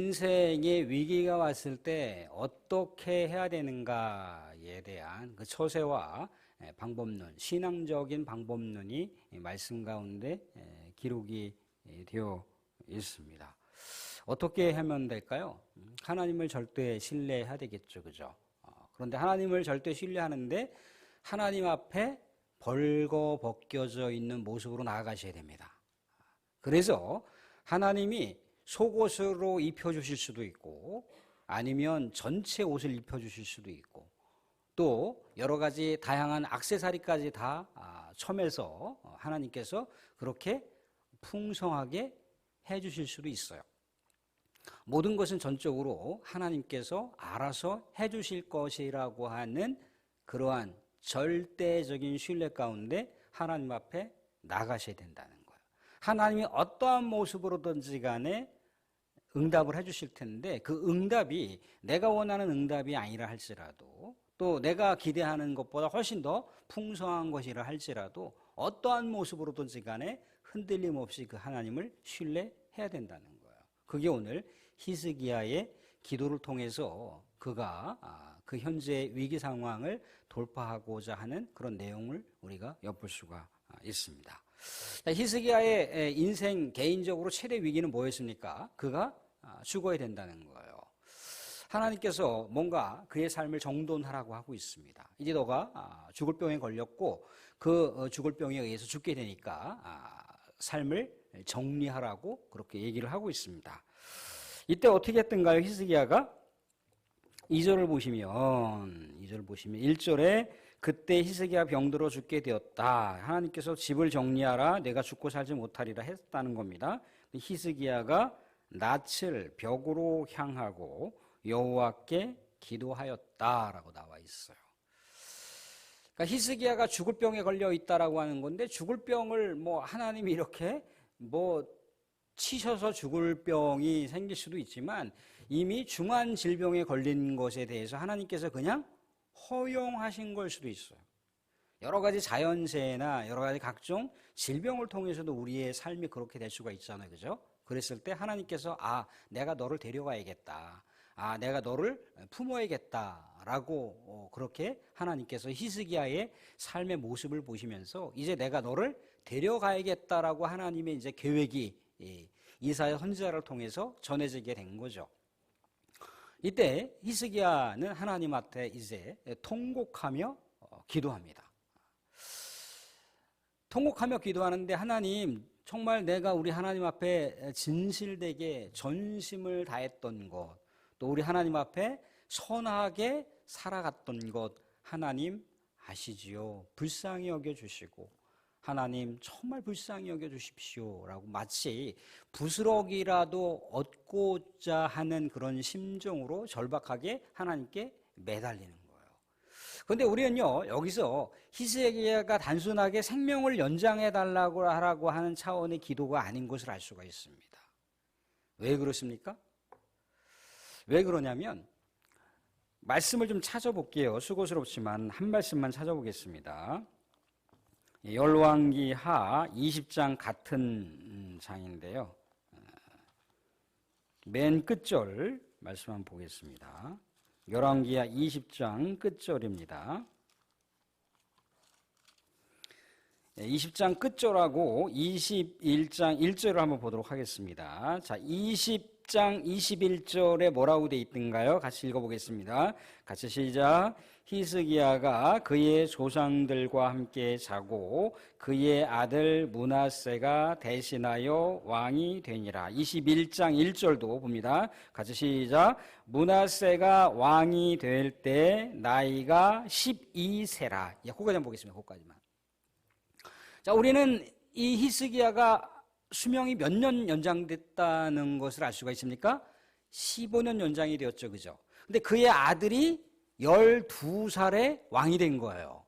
인생에 위기가 왔을 때 어떻게 해야 되는가에 대한 그 처세와 방법론, 신앙적인 방법론이 말씀 가운데 기록이 되어 있습니다. 어떻게 하면 될까요? 하나님을 절대 신뢰해야 되겠죠, 그죠? 그런데 하나님을 절대 신뢰하는데 하나님 앞에 벌거벗겨져 있는 모습으로 나아가셔야 됩니다. 그래서 하나님이 속옷으로 입혀주실 수도 있고 아니면 전체 옷을 입혀주실 수도 있고 또 여러 가지 다양한 액세서리까지 다 첨해서 하나님께서 그렇게 풍성하게 해주실 수도 있어요. 모든 것은 전적으로 하나님께서 알아서 해주실 것이라고 하는 그러한 절대적인 신뢰 가운데 하나님 앞에 나가셔야 된다는 거예요. 하나님이 어떠한 모습으로든지 간에 응답을 해주실 텐데 그 응답이 내가 원하는 응답이 아니라 할지라도 또 내가 기대하는 것보다 훨씬 더 풍성한 것이라 할지라도 어떠한 모습으로든지 간에 흔들림 없이 그 하나님을 신뢰해야 된다는 거예요. 그게 오늘 히스기야의 기도를 통해서 그가 그 현재의 위기 상황을 돌파하고자 하는 그런 내용을 우리가 엿볼 수가 있습니다. 히스기야의 인생 개인적으로 최대 위기는 뭐였습니까? 그가 죽어야 된다는 거예요. 하나님께서 뭔가 그의 삶을 정돈하라고 하고 있습니다. 이제 너가 죽을 병에 걸렸고 그 죽을 병에 의해서 죽게 되니까 삶을 정리하라고 그렇게 얘기를 하고 있습니다. 이때 어떻게 했던가요? 히스기야가 2절을 보시면 1절에 그때 히스기야 병들어 죽게 되었다. 하나님께서 집을 정리하라. 내가 죽고 살지 못하리라 했다는 겁니다. 히스기야가 낯을 벽으로 향하고 여호와께 기도하였다라고 나와 있어요. 그러니까 히스기야가 죽을 병에 걸려 있다라고 하는 건데 죽을 병을 뭐 하나님이 이렇게 뭐 치셔서 죽을 병이 생길 수도 있지만 이미 중한 질병에 걸린 것에 대해서 하나님께서 그냥 허용하신 걸 수도 있어요. 여러 가지 자연재해나 여러 가지 각종 질병을 통해서도 우리의 삶이 그렇게 될 수가 있잖아요. 그죠? 그랬을 때 하나님께서 내가 너를 데려가야겠다. 내가 너를 품어야겠다라고 그렇게 하나님께서 히스기야의 삶의 모습을 보시면서 이제 내가 너를 데려가야겠다라고 하나님의 이제 계획이 이사야 선지자를 통해서 전해지게 된 거죠. 이때 히스기야는 하나님 앞에 이제 통곡하며 기도합니다. 통곡하며 기도하는데 하나님 정말 내가 우리 하나님 앞에 진실되게 전심을 다했던 것, 또 우리 하나님 앞에 선하게 살아갔던 것 하나님 아시지요? 불쌍히 여겨주시고 하나님 정말 불쌍히 여겨주십시오 라고 마치 부스럭이라도 얻고자 하는 그런 심정으로 절박하게 하나님께 매달리는 거예요. 그런데 우리는요 여기서 히스기야가 단순하게 생명을 연장해달라고 하라고 하는 차원의 기도가 아닌 것을 알 수가 있습니다. 왜 그렇습니까? 왜 그러냐면 말씀을 좀 찾아볼게요. 수고스럽지만 한 말씀만 찾아보겠습니다. 열왕기하 20장 같은 장인데요. 맨 끝절 말씀 한번 보겠습니다. 열왕기하 20장 끝절입니다. 20장 끝절하고 21장 1절을 한번 보도록 하겠습니다. 자, 20장 21절에 뭐라고 되어 있던가요? 같이 읽어보겠습니다. 같이 시작. 히스기야가 그의 조상들과 함께 자고 그의 아들 므낫세가 대신하여 왕이 되니라. 21장 1절도 봅니다. 같이 시작. 므낫세가 왕이 될 때 나이가 12세라. 거기까지 한번 보겠습니다. 거기까지만. 자, 우리는 이 히스기야가 수명이 몇 년 연장됐다는 것을 알 수가 있습니까? 15년 연장이 되었죠. 그죠? 근데 그의 아들이 12살에 왕이 된 거예요.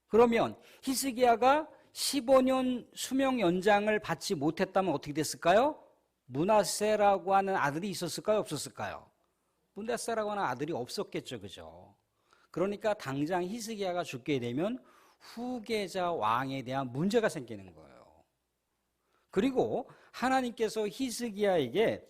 그러면 히스기야가 15년 수명 연장을 받지 못했다면 어떻게 됐을까요? 므낫세라고 하는 아들이 있었을까요? 없었을까요? 므낫세라고 하는 아들이 없었겠죠. 그죠? 그러니까 당장 히스기야가 죽게 되면 후계자 왕에 대한 문제가 생기는 거예요. 그리고 하나님께서 히스기야에게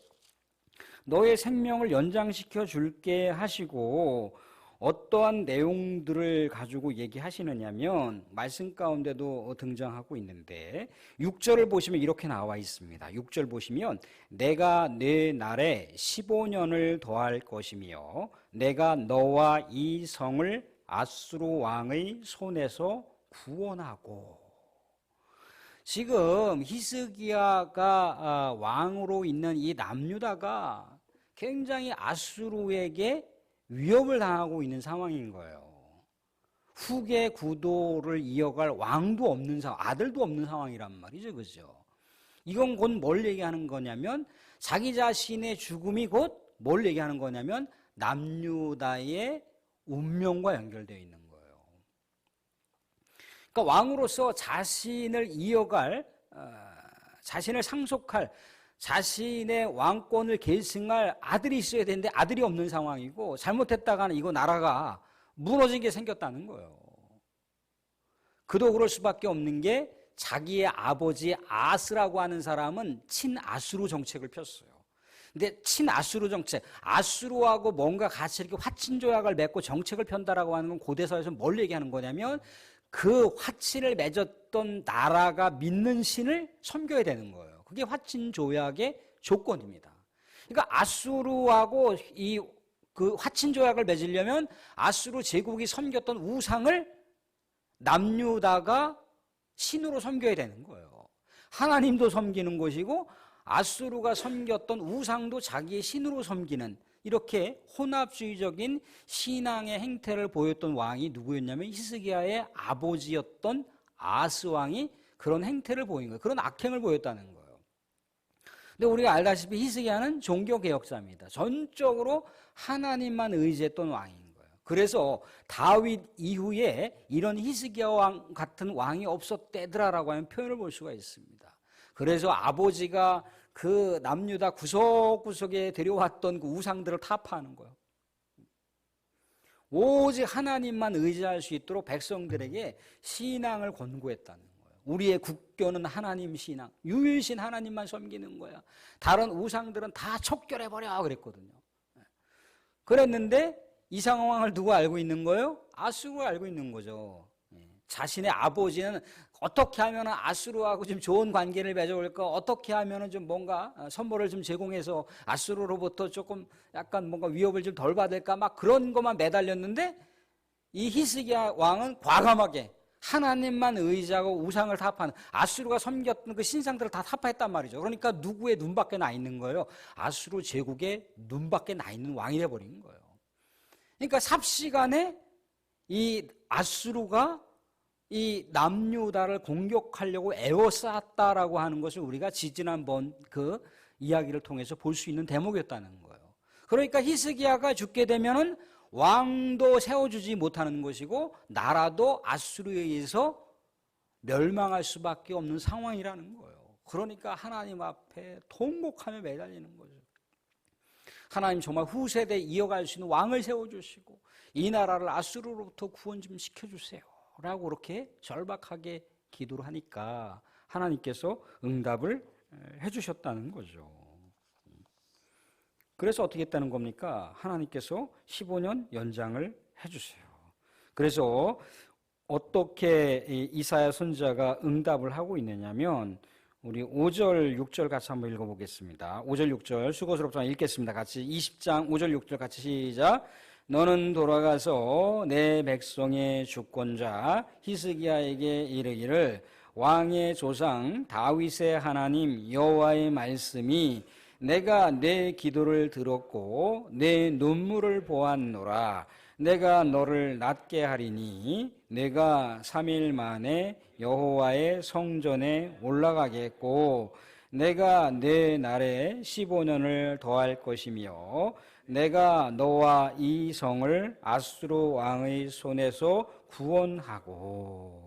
너의 생명을 연장시켜 줄게 하시고 어떠한 내용들을 가지고 얘기하시느냐면 말씀 가운데도 등장하고 있는데 6절을 보시면 이렇게 나와 있습니다. 6절 보시면 내가 내 날에 15년을 더할 것이며 내가 너와 이 성을 아수르 왕의 손에서 구원하고. 지금 히스기야가 왕으로 있는 이 남유다가 굉장히 아수르에게 위협을 당하고 있는 상황인 거예요. 후계 구도를 이어갈 왕도 없는 상황, 아들도 없는 상황이란 말이죠. 그죠? 이건 곧 뭘 얘기하는 거냐면 자기 자신의 죽음이 곧 뭘 얘기하는 거냐면 남유다의 운명과 연결되어 있는 거예요. 그러니까 왕으로서 자신을 이어갈, 자신을 상속할, 자신의 왕권을 계승할 아들이 있어야 되는데 아들이 없는 상황이고 잘못했다가는 이거 나라가 무너진 게 생겼다는 거예요. 그도 그럴 수밖에 없는 게 자기의 아버지 아스라고 하는 사람은 친아수르 정책을 폈어요. 근데 친아수르 정책, 아수르하고 뭔가 같이 이렇게 화친조약을 맺고 정책을 편다라고 하는 건 고대사에서 뭘 얘기하는 거냐면 그 화친을 맺었던 나라가 믿는 신을 섬겨야 되는 거예요. 그게 화친조약의 조건입니다. 그러니까 아수르하고 그 화친조약을 맺으려면 아수르 제국이 섬겼던 우상을 남유다가 신으로 섬겨야 되는 거예요. 하나님도 섬기는 것이고 아수르가 섬겼던 우상도 자기의 신으로 섬기는 이렇게 혼합주의적인 신앙의 행태를 보였던 왕이 누구였냐면 히스기야의 아버지였던 아스 왕이 그런 행태를 보인 거예요. 그런 악행을 보였다는 거예요. 근데 우리가 알다시피 히스기야는 종교개혁자입니다. 전적으로 하나님만 의지했던 왕인 거예요. 그래서 다윗 이후에 이런 히스기야 왕 같은 왕이 없었대더라라고 하는 표현을 볼 수가 있습니다. 그래서 아버지가 그 남유다 구석구석에 데려왔던 그 우상들을 타파하는 거예요. 오직 하나님만 의지할 수 있도록 백성들에게 신앙을 권고했다는 거예요. 우리의 국교는 하나님 신앙, 유일신 하나님만 섬기는 거야. 다른 우상들은 다 척결해버려 그랬거든요. 그랬는데 이 상황을 누가 알고 있는 거예요? 아수르가 알고 있는 거죠. 자신의 아버지는 어떻게 하면 아수르하고 좀 좋은 관계를 맺어올까? 어떻게 하면 좀 뭔가 선물을 좀 제공해서 아수르로부터 조금 약간 뭔가 위협을 좀 덜 받을까? 막 그런 것만 매달렸는데 이 히스기야 왕은 과감하게 하나님만 의지하고 우상을 타파하는 아수르가 섬겼던 그 신상들을 다 타파했단 말이죠. 그러니까 누구의 눈밖에 나 있는 거예요? 아수르 제국의 눈밖에 나 있는 왕이 돼버린 거예요. 그러니까 삽시간에 이 아수르가 이 남유다를 공격하려고 에워쌌다라고 하는 것을 우리가 지지난번 그 이야기를 통해서 볼 수 있는 대목이었다는 거예요. 그러니까 히스기야가 죽게 되면은 왕도 세워주지 못하는 것이고 나라도 아수르에 의해서 멸망할 수밖에 없는 상황이라는 거예요. 그러니까 하나님 앞에 통곡하며 매달리는 거죠. 하나님 정말 후세대 이어갈 수 있는 왕을 세워주시고 이 나라를 아수르로부터 구원 좀 시켜주세요 라고 그렇게 절박하게 기도를 하니까 하나님께서 응답을 해주셨다는 거죠. 그래서 어떻게 했다는 겁니까? 하나님께서 15년 연장을 해주세요. 그래서 어떻게 이사야 선지자가 응답을 하고 있느냐면 우리 5절, 6절 같이 한번 읽어보겠습니다. 5절, 6절 수고스럽지만 읽겠습니다. 같이 20장 5절, 6절 같이 시작. 너는 돌아가서 내 백성의 주권자 히스기야에게 이르기를 왕의 조상 다윗의 하나님 여호와의 말씀이 내가 내 기도를 들었고 내 눈물을 보았노라. 내가 너를 낫게 하리니 내가 3일 만에 여호와의 성전에 올라가겠고 내가 내 날에 15년을 더할 것이며 내가 너와 이 성을 아수르 왕의 손에서 구원하고.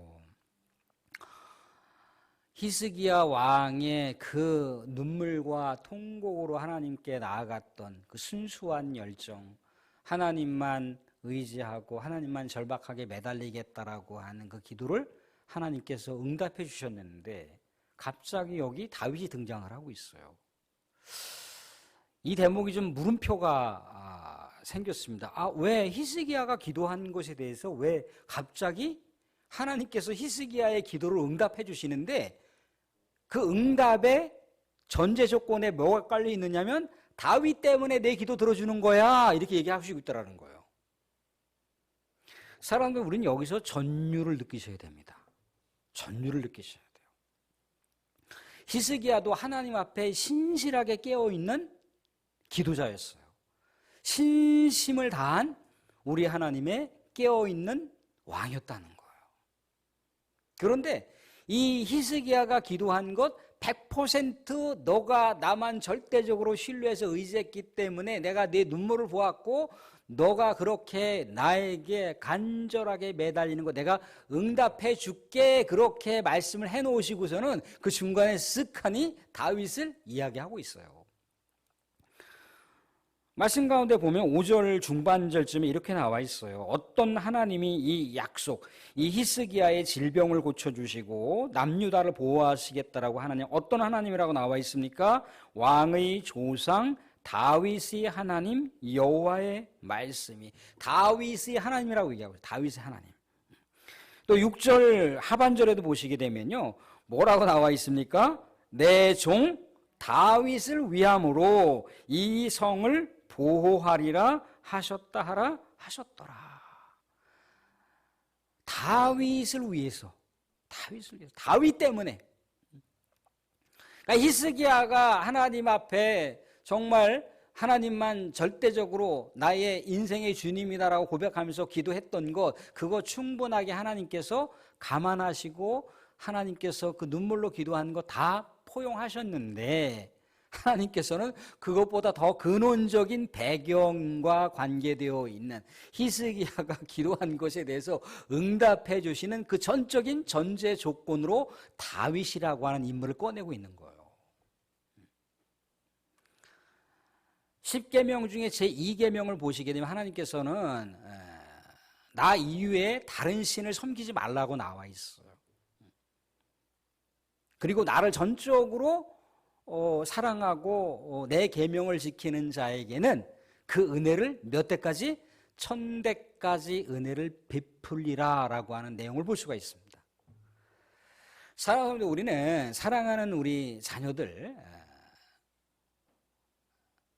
히스기야 왕의 그 눈물과 통곡으로 하나님께 나아갔던 그 순수한 열정, 하나님만 의지하고 하나님만 절박하게 매달리겠다라고 하는 그 기도를 하나님께서 응답해 주셨는데 갑자기 여기 다윗이 등장을 하고 있어요. 이 대목이 좀 물음표가 생겼습니다. 왜 히스기야가 기도한 것에 대해서 왜 갑자기 하나님께서 히스기야의 기도를 응답해 주시는데 그 응답의 전제 조건에 뭐가 깔려 있느냐면 다윗 때문에 내 기도 들어주는 거야 이렇게 얘기하시고 있다는 거예요. 사랑하는 우리는 여기서 전율을 느끼셔야 됩니다. 전율을 느끼셔야 돼요. 히스기야도 하나님 앞에 신실하게 깨어있는 기도자였어요. 신심을 다한 우리 하나님의 깨어있는 왕이었다는 거예요. 그런데 이 히스기야가 기도한 것 100% 너가 나만 절대적으로 신뢰해서 의지했기 때문에 내가 네 눈물을 보았고 너가 그렇게 나에게 간절하게 매달리는 거 내가 응답해 줄게 그렇게 말씀을 해놓으시고서는 그 중간에 쓱하니 다윗을 이야기하고 있어요. 말씀 가운데 보면 5절 중반절쯤에 이렇게 나와 있어요. 어떤 하나님이 이 약속, 이 히스기야의 질병을 고쳐주시고 남유다를 보호하시겠다라고 하나님, 어떤 하나님이라고 나와 있습니까? 왕의 조상 다윗의 하나님 여호와의 말씀이 다윗의 하나님이라고 얘기하고 있어요. 다윗의 하나님. 또 6절 하반절에도 보시게 되면요. 뭐라고 나와 있습니까? 내 종 다윗을 위함으로 이 성을 보호하리라 하셨다 하라 하셨더라. 다윗을 위해서 다윗 때문에. 그러니까 히스기야가 하나님 앞에 정말 하나님만 절대적으로 나의 인생의 주님이다라고 고백하면서 기도했던 것, 그거 충분하게 하나님께서 감안하시고 하나님께서 그 눈물로 기도한 거 다 포용하셨는데 하나님께서는 그것보다 더 근원적인 배경과 관계되어 있는 히스기야가 기도한 것에 대해서 응답해 주시는 그 전적인 전제 조건으로 다윗이라고 하는 인물을 꺼내고 있는 거예요. 10계명 중에 제2계명을 보시게 되면 하나님께서는 나 이외에 다른 신을 섬기지 말라고 나와 있어요. 그리고 나를 전적으로 사랑하고 내 계명을 지키는 자에게는 그 은혜를 몇 대까지? 1000대까지 은혜를 베풀리라 라고 하는 내용을 볼 수가 있습니다. 사랑하는 우리는 사랑하는 우리 자녀들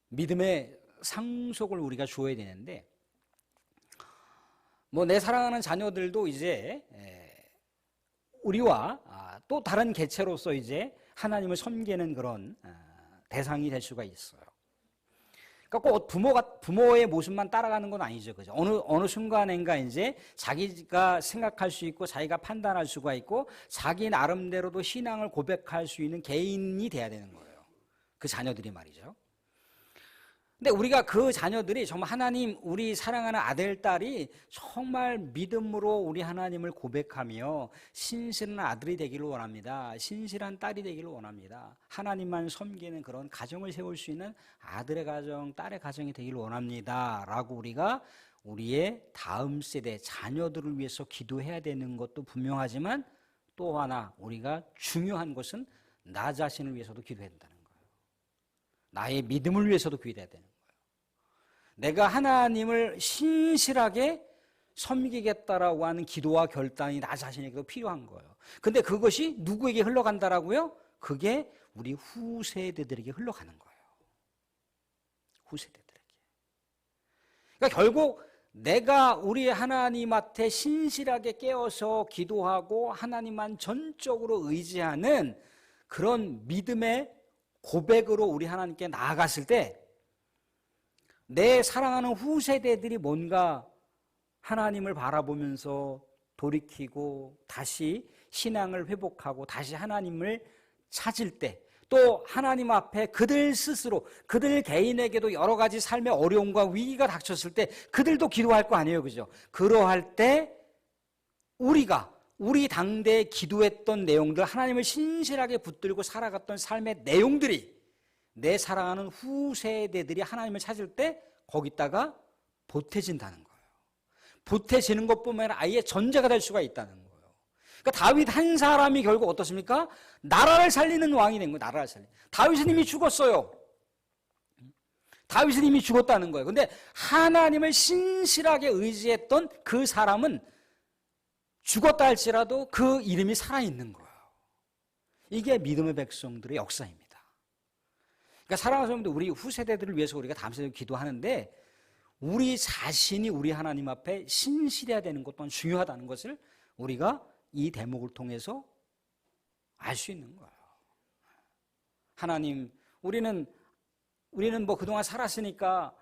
믿음의 상속을 우리가 주어야 되는데 내 사랑하는 자녀들도 이제 우리와 또 다른 개체로서 이제 하나님을 섬기는 그런 대상이 될 수가 있어요. 그러니까 꼭 부모의 모습만 따라가는 건 아니죠, 그죠? 어느 순간인가 이제 자기가 생각할 수 있고 자기가 판단할 수가 있고 자기 나름대로도 신앙을 고백할 수 있는 개인이 돼야 되는 거예요. 그 자녀들이 말이죠. 근데 우리가 그 자녀들이 정말 하나님, 우리 사랑하는 아들, 딸이 정말 믿음으로 우리 하나님을 고백하며 신실한 아들이 되기를 원합니다. 신실한 딸이 되기를 원합니다. 하나님만 섬기는 그런 가정을 세울 수 있는 아들의 가정, 딸의 가정이 되기를 원합니다. 라고 우리가 우리의 다음 세대 자녀들을 위해서 기도해야 되는 것도 분명하지만 또 하나 우리가 중요한 것은 나 자신을 위해서도 기도해야 된다는 거예요. 나의 믿음을 위해서도 기도해야 되는 거예요. 내가 하나님을 신실하게 섬기겠다라고 하는 기도와 결단이 나 자신에게도 필요한 거예요. 근데 그것이 누구에게 흘러간다라고요? 그게 우리 후세대들에게 흘러가는 거예요. 후세대들에게. 그러니까 결국 내가 우리 하나님한테 신실하게 깨어서 기도하고 하나님만 전적으로 의지하는 그런 믿음의 고백으로 우리 하나님께 나아갔을 때 내 사랑하는 후세대들이 뭔가 하나님을 바라보면서 돌이키고 다시 신앙을 회복하고 다시 하나님을 찾을 때 또 하나님 앞에 그들 스스로 그들 개인에게도 여러 가지 삶의 어려움과 위기가 닥쳤을 때 그들도 기도할 거 아니에요, 그죠? 그러할 때 우리 당대에 기도했던 내용들, 하나님을 신실하게 붙들고 살아갔던 삶의 내용들이 내 사랑하는 후세대들이 하나님을 찾을 때 거기다가 보태진다는 거예요. 보태지는 것뿐만 아니라 아예 전제가 될 수가 있다는 거예요. 그러니까 다윗 한 사람이 결국 어떻습니까? 나라를 살리는 왕이 된 거예요. 나라를 살리는. 다윗은 이미 죽었어요. 다윗은 이미 죽었다는 거예요. 근데 하나님을 신실하게 의지했던 그 사람은 죽었다 할지라도 그 이름이 살아있는 거예요. 이게 믿음의 백성들의 역사입니다. 그러니까 사랑하는 성도들, 우리 후세대들을 위해서 우리가 밤새도록 기도하는데 우리 자신이 우리 하나님 앞에 신실해야 되는 것 또한 중요하다는 것을 우리가 이 대목을 통해서 알 수 있는 거예요. 하나님, 우리는 뭐 그동안 살았으니까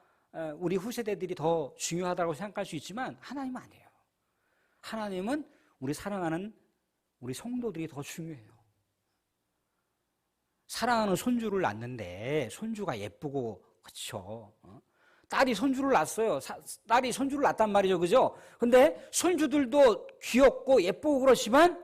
우리 후세대들이 더 중요하다고 생각할 수 있지만 하나님은 아니에요. 하나님은 우리 사랑하는 우리 성도들이 더 중요해요. 사랑하는 손주를 낳는데 손주가 예쁘고, 그렇죠? 딸이 손주를 낳았어요. 딸이 손주를 낳았단 말이죠, 그죠? 근데 손주들도 귀엽고 예쁘고 그렇지만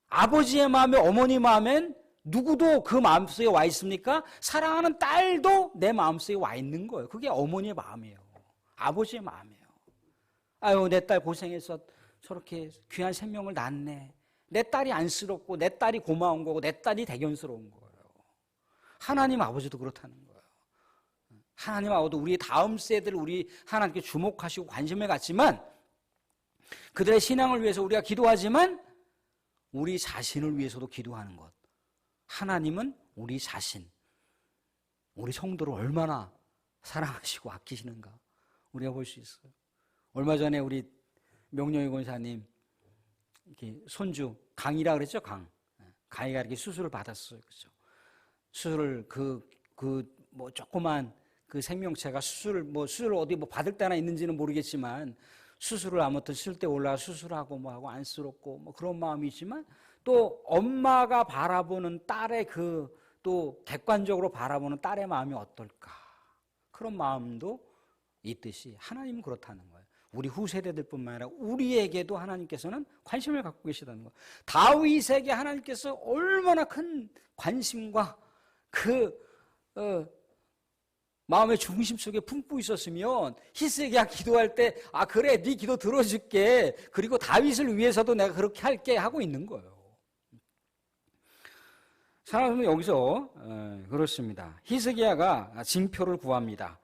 아버지의 마음에, 어머니 마음엔 누구도 그 마음속에 와 있습니까? 사랑하는 딸도 내 마음속에 와 있는 거예요. 그게 어머니의 마음이에요. 아버지의 마음이에요. 아유, 내 딸 고생해서 저렇게 귀한 생명을 낳네. 내 딸이 안쓰럽고 내 딸이 고마운 거고 내 딸이 대견스러운 거예요. 하나님 아버지도 그렇다는 거예요. 하나님 아버지도 우리 다음 세대를 우리 하나님께 주목하시고 관심을 갖지만 그들의 신앙을 위해서 우리가 기도하지만 우리 자신을 위해서도 기도하는 것. 하나님은 우리 자신, 우리 성도를 얼마나 사랑하시고 아끼시는가 우리가 볼 수 있어요. 얼마 전에 우리 명령희 권사님 이렇게 손주 강이라 그랬죠, 강이가 이렇게 수술을 받았어요, 그렇죠? 수술을 뭐 조그만 그 생명체가 수술 어디 뭐 받을 때나 있는지는 모르겠지만 수술을 아무튼 쓸 때 올라가 수술하고 뭐 하고 안쓰럽고 뭐 그런 마음이지만 또 엄마가 바라보는 딸의 또 객관적으로 바라보는 딸의 마음이 어떨까 그런 마음도 있듯이 하나님은 그렇다는 거예요. 우리 후세대들뿐만 아니라 우리에게도 하나님께서는 관심을 갖고 계시다는 거예요. 다윗에게 하나님께서 얼마나 큰 관심과 마음의 중심 속에 품고 있었으면 히스기야 기도할 때 그래 네 기도 들어줄게 그리고 다윗을 위해서도 내가 그렇게 할게 하고 있는 거예요. 사람은 여기서 그렇습니다. 히스기야가 징표를 구합니다.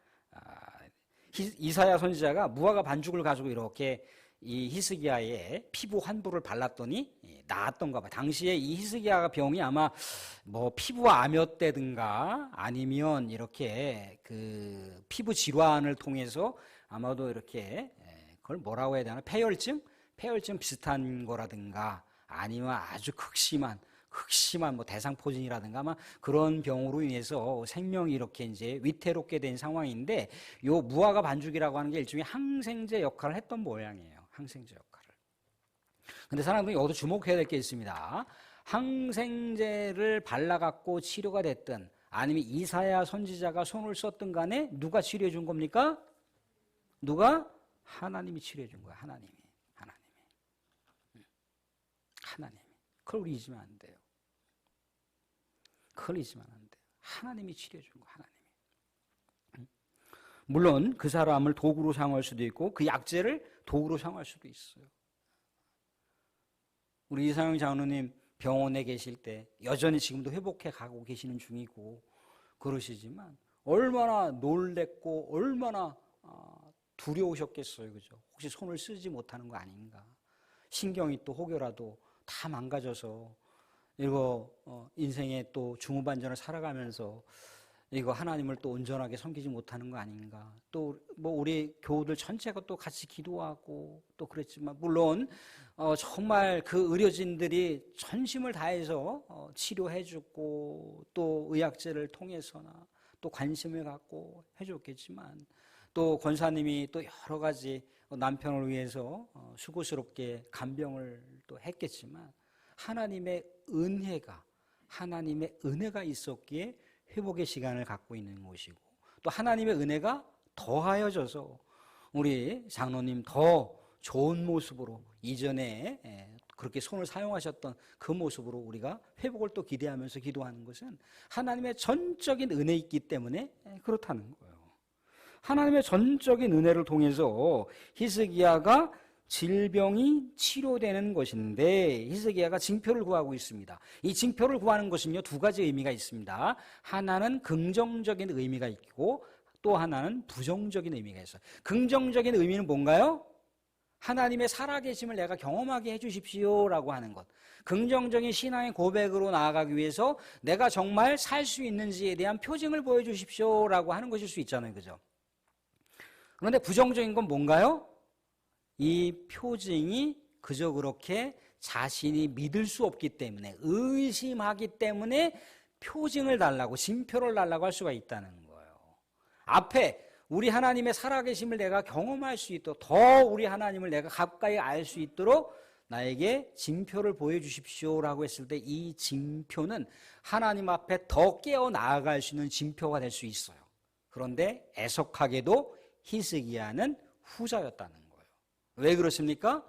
이사야 선지자가 무화과 반죽을 가지고 이렇게 이 히스기야의 피부 환부를 발랐더니 나았던가 봐요. 당시에 이 히스기야가 병이 아마 뭐 피부 암염되든가 아니면 이렇게 그 피부 질환을 통해서 아마도 이렇게 그걸 뭐라고 해야 되나 폐혈증 비슷한 거라든가 아니면 아주 극심한 뭐 대상포진이라든가 아마 그런 병으로 인해서 생명이 이렇게 이제 위태롭게 된 상황인데 요 무화과 반죽이라고 하는 게 일종의 항생제 역할을 했던 모양이에요. 항생제 역할을. 근데 사람들이 여기서 주목해야 될 게 있습니다. 항생제를 발라갖고 치료가 됐든 아니면 이사야 선지자가 손을 썼든 간에 누가 치료해 준 겁니까? 누가? 하나님이 치료해 준 거야. 하나님이. 그걸 우리 잊으면 안 돼요. 그걸 잊으면 안 돼요. 하나님이 치료해 준 거야. 하나님이. 물론 그 사람을 도구로 사용할 수도 있고 그 약재를 도구로 사용할 수도 있어요. 우리 이상영 장로님 병원에 계실 때 여전히 지금도 회복해 가고 계시는 중이고 그러시지만 얼마나 놀랬고 얼마나 두려우셨겠어요. 그죠? 혹시 손을 쓰지 못하는 거 아닌가? 신경이 또 혹여라도 다 망가져서 이거 인생의 또 중후반전을 살아가면서 이거 하나님을 또 온전하게 섬기지 못하는 거 아닌가? 또 뭐 우리 교우들 전체가 또 같이 기도하고 또 그랬지만 물론 정말 그 의료진들이 전심을 다해서 치료해주고 또 의학제를 통해서나 또 관심을 갖고 해줬겠지만 또 권사님이 또 여러 가지 남편을 위해서 수고스럽게 간병을 또 했겠지만 하나님의 은혜가 있었기에 회복의 시간을 갖고 있는 것이고 또 하나님의 은혜가 더하여져서 우리 장로님 더 좋은 모습으로 이전에 그렇게 손을 사용하셨던 그 모습으로 우리가 회복을 또 기대하면서 기도하는 것은 하나님의 전적인 은혜 있기 때문에 그렇다는 거예요. 하나님의 전적인 은혜를 통해서 히스기야가 질병이 치료되는 것인데 히스기야가 징표를 구하고 있습니다. 이 징표를 구하는 것은요 두 가지 의미가 있습니다. 하나는 긍정적인 의미가 있고 또 하나는 부정적인 의미가 있어요. 긍정적인 의미는 뭔가요? 하나님의 살아계심을 내가 경험하게 해주십시오라고 하는 것. 긍정적인 신앙의 고백으로 나아가기 위해서 내가 정말 살 수 있는지에 대한 표징을 보여주십시오라고 하는 것일 수 있잖아요. 그죠? 그런데 부정적인 건 뭔가요? 이 표징이 그저 그렇게 자신이 믿을 수 없기 때문에, 의심하기 때문에 표징을 달라고, 징표를 달라고 할 수가 있다는 거예요. 앞에 우리 하나님의 살아계심을 내가 경험할 수 있도록, 더 우리 하나님을 내가 가까이 알 수 있도록 나에게 징표를 보여주십시오라고 했을 때, 이 징표는 하나님 앞에 더 깨어 나아갈 수 있는 징표가 될 수 있어요. 그런데 애석하게도 히스기야는 후자였다는 거예요. 왜 그렇습니까?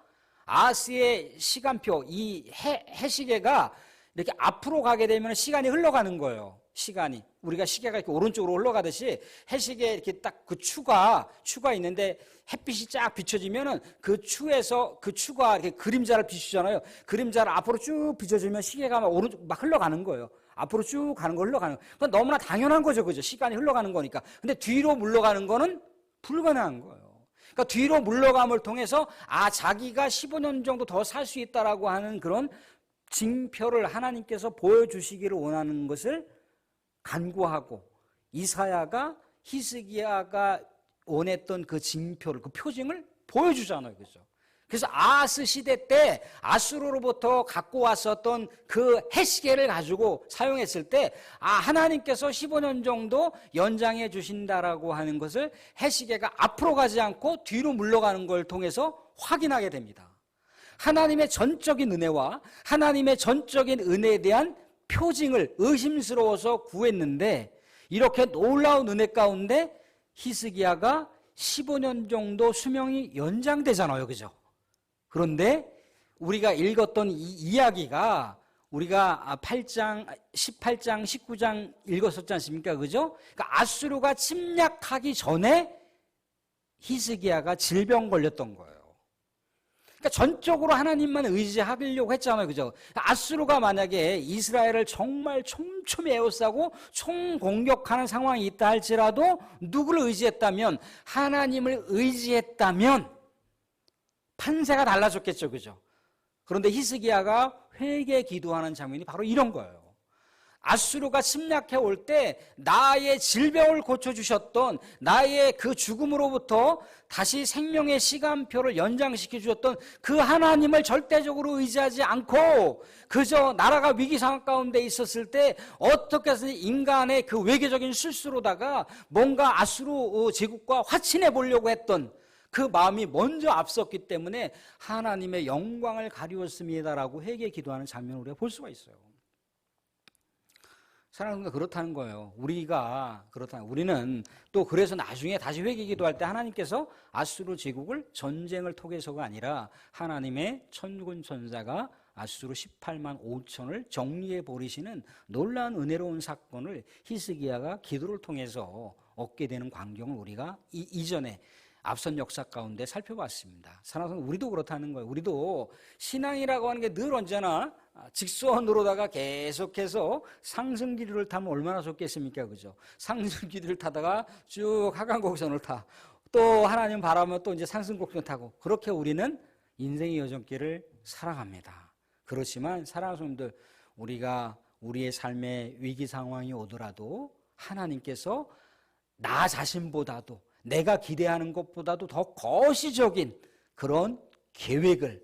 아하스의 시간표, 이 해시계가 이렇게 앞으로 가게 되면 시간이 흘러가는 거예요. 시간이. 우리가 시계가 이렇게 오른쪽으로 흘러가듯이 해시계에 이렇게 딱 그 추가 있는데 햇빛이 쫙 비춰지면은 그 추에서 그 추가 이렇게 그림자를 비추잖아요. 그림자를 앞으로 쭉 비춰주면 시계가 막 오른쪽 막 흘러가는 거예요. 앞으로 쭉 가는 거 흘러가는 거. 그건 너무나 당연한 거죠. 그죠? 시간이 흘러가는 거니까. 근데 뒤로 물러가는 거는 불가능한 거예요. 그러니까 뒤로 물러감을 통해서 자기가 15년 정도 더 살 수 있다라고 하는 그런 징표를 하나님께서 보여주시기를 원하는 것을 간구하고, 이사야가 히스기야가 원했던 그 징표를, 그 표징을 보여주잖아요. 그죠? 그래서 아하스 시대 때 아수르로부터 갖고 왔었던 그 해시계를 가지고 사용했을 때 하나님께서 15년 정도 연장해 주신다라고 하는 것을 해시계가 앞으로 가지 않고 뒤로 물러가는 걸 통해서 확인하게 됩니다. 하나님의 전적인 은혜와 하나님의 전적인 은혜에 대한 표징을 의심스러워서 구했는데, 이렇게 놀라운 은혜 가운데 히스기야가 15년 정도 수명이 연장되잖아요. 그죠? 그런데 우리가 읽었던 이 이야기가, 우리가 8장, 18장, 19장 읽었었지 않습니까? 그죠? 그러니까 아수르가 침략하기 전에 히스기야가 질병 걸렸던 거예요. 그러니까 전적으로 하나님만 의지하려고 했잖아요. 그죠? 아수르가 만약에 이스라엘을 정말 촘촘히 에워싸고 총공격하는 상황이 있다 할지라도 누구를 의지했다면, 하나님을 의지했다면 판세가 달라졌겠죠. 그죠? 그런데 히스기야가 회개 기도하는 장면이 바로 이런 거예요. 아수르가 침략해 올 때 나의 질병을 고쳐주셨던, 나의 그 죽음으로부터 다시 생명의 시간표를 연장시켜 주셨던 그 하나님을 절대적으로 의지하지 않고 그저 나라가 위기 상황 가운데 있었을 때 어떻게 해서 인간의 그 외교적인 실수로다가 뭔가 아수르 제국과 화친해 보려고 했던 그 마음이 먼저 앞섰기 때문에 하나님의 영광을 가리웠습니다라고 회개 기도하는 장면을 우리가 볼 수가 있어요. 사랑하는 분들, 그렇다는 거예요. 우리는 또 그래서 나중에 다시 회개 기도할 때 하나님께서 아수르 제국을 전쟁을 통해서가 아니라 하나님의 천군 천사가 아수르 18만 5천을 정리해 버리시는 놀라운 은혜로운 사건을 히스기야가 기도를 통해서 얻게 되는 광경을 우리가 이전에 앞선 역사 가운데 살펴봤습니다. 사랑하는 분들, 우리도 그렇다는 거예요. 우리도 신앙이라고 하는 게 늘 언제나 직선으로다가 계속해서 상승기류를 타면 얼마나 좋겠습니까? 그죠? 상승기류를 타다가 쭉 하강곡선을 타. 또 하나님 바라면 또 이제 상승곡선 타고. 그렇게 우리는 인생의 여정길을 살아갑니다. 그렇지만 사랑하는 분들, 우리가 우리의 삶의 위기 상황이 오더라도 하나님께서 나 자신보다도, 내가 기대하는 것보다도 더 거시적인 그런 계획을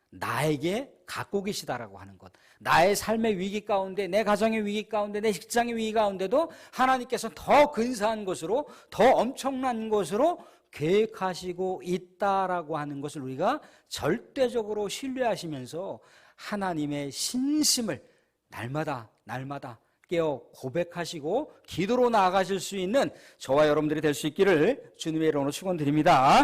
나에게 갖고 계시다라고 하는 것. 나의 삶의 위기 가운데, 내 가정의 위기 가운데, 내 직장의 위기 가운데도 하나님께서 더 근사한 것으로, 더 엄청난 것으로 계획하시고 있다라고 하는 것을 우리가 절대적으로 신뢰하시면서 하나님의 신심을 날마다 깨어 고백하시고 기도로 나아가실 수 있는 저와 여러분들이 될 수 있기를 주님의 이름으로 축원드립니다.